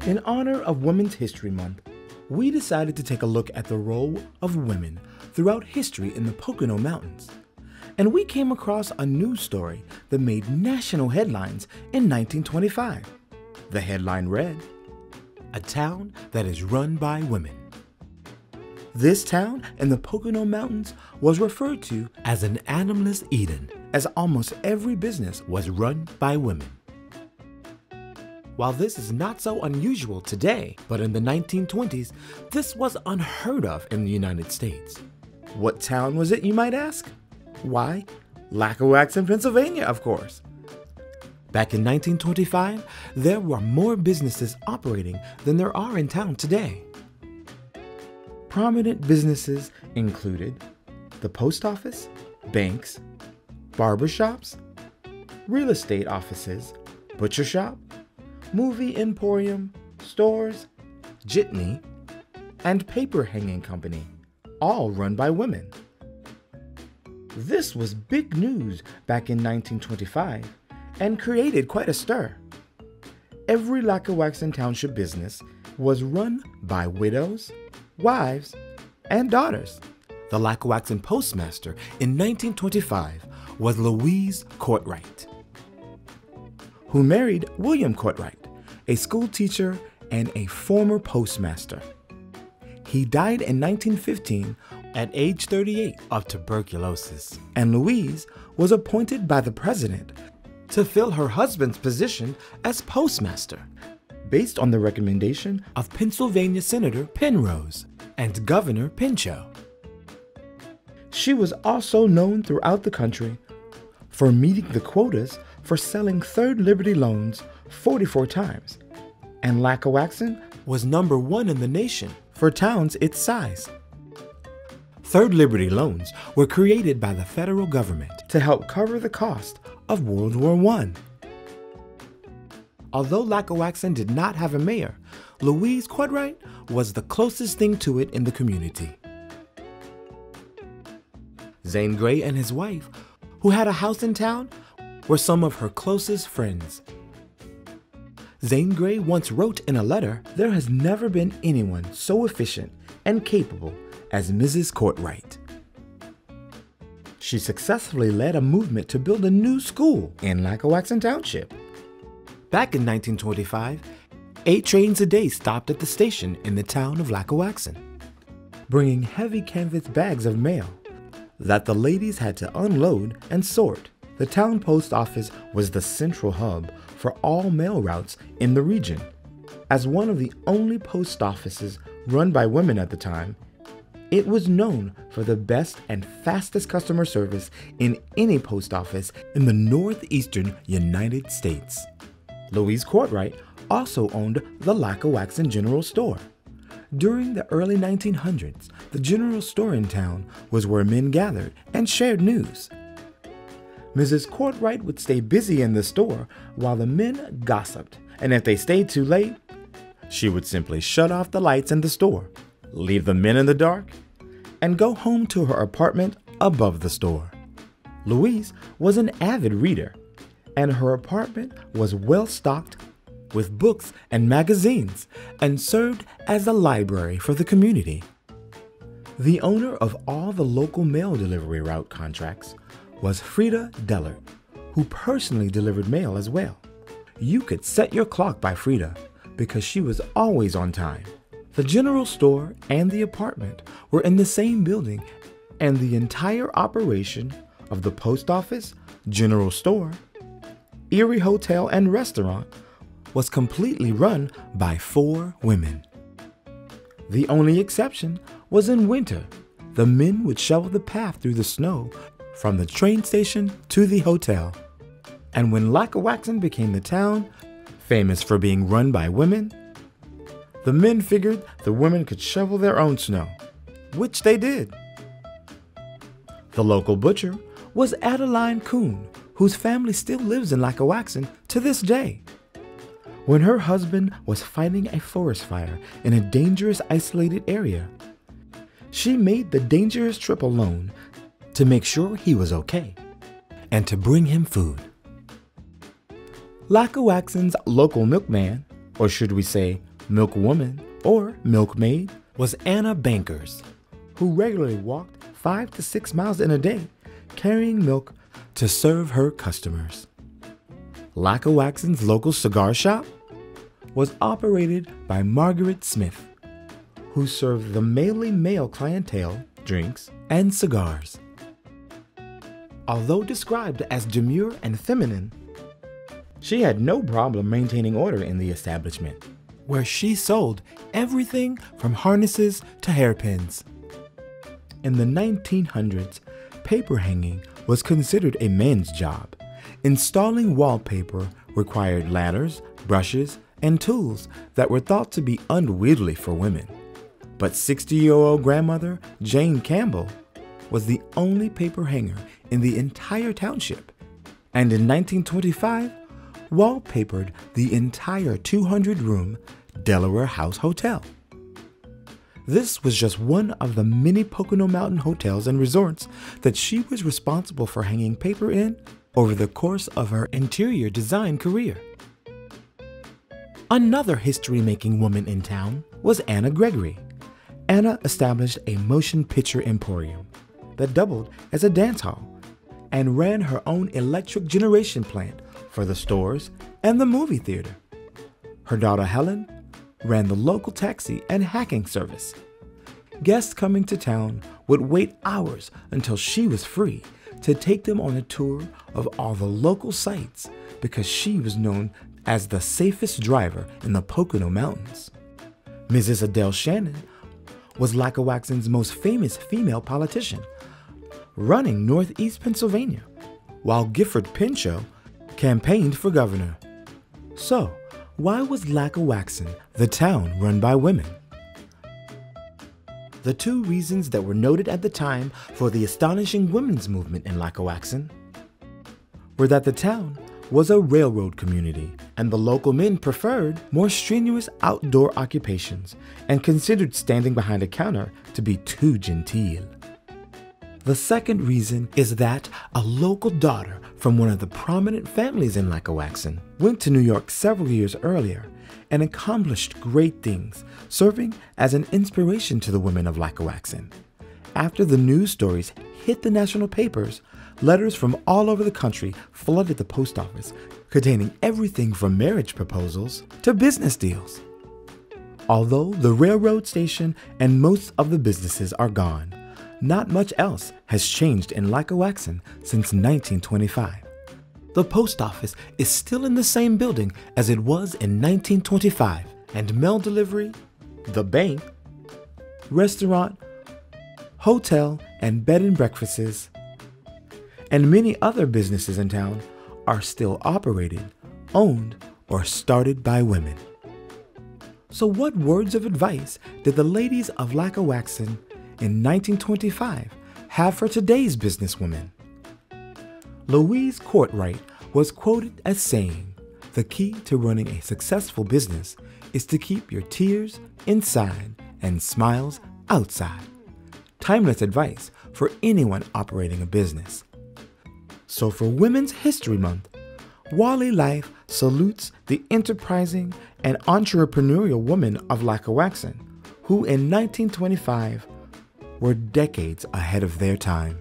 In honor of Women's History Month, we decided to take a look at the role of women throughout history in the Pocono Mountains. And we came across a news story that made national headlines in 1925. The headline read, "A town that is run by women." This town in the Pocono Mountains was referred to as an Animalist Eden, as almost every business was run by women. While this is not so unusual today, but in the 1920s, this was unheard of in the United States. What town was it, you might ask? Why, Lackawaxen, Pennsylvania, of course. Back in 1925, there were more businesses operating than there are in town today. Prominent businesses included the post office, banks, barbershops, real estate offices, butcher shop, movie emporium, stores, jitney, and paper hanging company, all run by women. This was big news back in 1925 and created quite a stir. Every Lackawaxen Township business was run by widows, wives, and daughters. The Lackawaxen postmaster in 1925 was Louise Courtwright, who married William Courtwright, a school teacher and a former postmaster. He died in 1915 at age 38 of tuberculosis, and Louise was appointed by the president to fill her husband's position as postmaster, based on the recommendation of Pennsylvania Senator Penrose and Governor Pinchot. She was also known throughout the country for meeting the quotas for selling Third Liberty loans 44 times, and Lackawaxen was number 1 in the nation for towns its size. Third Liberty loans were created by the federal government to help cover the cost of World War I. Although Lackawaxen did not have a mayor, Louise Courtwright was the closest thing to it in the community. Zane Grey and his wife, who had a house in town, were some of her closest friends. Zane Grey once wrote in a letter, "There has never been anyone so efficient and capable as Mrs. Courtwright." She successfully led a movement to build a new school in Lackawaxen Township. Back in 1925, 8 trains a day stopped at the station in the town of Lackawaxen, bringing heavy canvas bags of mail that the ladies had to unload and sort. The town post office was the central hub for all mail routes in the region. As one of the only post offices run by women at the time, it was known for the best and fastest customer service in any post office in the northeastern United States. Louise Courtwright also owned the Lackawaxen General Store. During the early 1900s, the general store in town was where men gathered and shared news. Mrs. Courtwright would stay busy in the store while the men gossiped, and if they stayed too late, she would simply shut off the lights in the store, leave the men in the dark, and go home to her apartment above the store. Louise was an avid reader, and her apartment was well stocked with books and magazines and served as a library for the community. The owner of all the local mail delivery route contracts was Frida Dellert, who personally delivered mail as well. You could set your clock by Frida because she was always on time. The general store and the apartment were in the same building, and the entire operation of the post office, general store, Erie Hotel, and restaurant was completely run by 4 women. The only exception was in winter. The men would shovel the path through the snow from the train station to the hotel. And when Lackawaxen became the town famous for being run by women, the men figured the women could shovel their own snow, which they did. The local butcher was Adeline Kuhn, whose family still lives in Lackawaxen to this day. When her husband was fighting a forest fire in a dangerous isolated area, she made the dangerous trip alone to make sure he was okay and to bring him food. Lackawaxen's local milkman, or should we say Milkwoman, or milkmaid, was Anna Bankers, who regularly walked 5 to 6 miles in a day carrying milk to serve her customers. Lackawaxen's local cigar shop was operated by Margaret Smith, who served the mainly male clientele drinks and cigars. Although described as demure and feminine, she had no problem maintaining order in the establishment, where she sold everything from harnesses to hairpins. In the 1900s, paper hanging was considered a man's job. Installing wallpaper required ladders, brushes, and tools that were thought to be unwieldy for women. But 60-year-old grandmother Jane Campbell was the only paper hanger in the entire township, and in 1925 wallpapered the entire 200-room Delaware House Hotel. This was just one of the many Pocono Mountain hotels and resorts that she was responsible for hanging paper in over the course of her interior design career. Another history-making woman in town was Anna Gregory. Anna established a motion picture emporium that doubled as a dance hall and ran her own electric generation plant for the stores and the movie theater. Her daughter Helen ran the local taxi and hacking service. Guests coming to town would wait hours until she was free to take them on a tour of all the local sites because she was known as the safest driver in the Pocono Mountains. Mrs. Adele Shannon was Lackawaxen's most famous female politician, running Northeast Pennsylvania, while Gifford Pinchot campaigned for governor. So, why was Lackawaxen the town run by women? The two reasons that were noted at the time for the astonishing women's movement in Lackawaxen were that the town was a railroad community and the local men preferred more strenuous outdoor occupations and considered standing behind a counter to be too genteel. The second reason is that a local daughter from one of the prominent families in Lackawaxen went to New York several years earlier and accomplished great things, serving as an inspiration to the women of Lackawaxen. After the news stories hit the national papers, letters from all over the country flooded the post office, containing everything from marriage proposals to business deals. Although the railroad station and most of the businesses are gone, not much else has changed in Lackawaxen since 1925. The post office is still in the same building as it was in 1925, and mail delivery, the bank, restaurant, hotel, and bed and breakfasts, and many other businesses in town are still operated, owned, or started by women. So what words of advice did the ladies of Lackawaxen in 1925 have for today's businesswomen? Louise Courtwright was quoted as saying, "The key to running a successful business is to keep your tears inside and smiles outside." Timeless advice for anyone operating a business. So for Women's History Month, Wally Life salutes the enterprising and entrepreneurial women of Lackawaxen, who in 1925 were decades ahead of their time.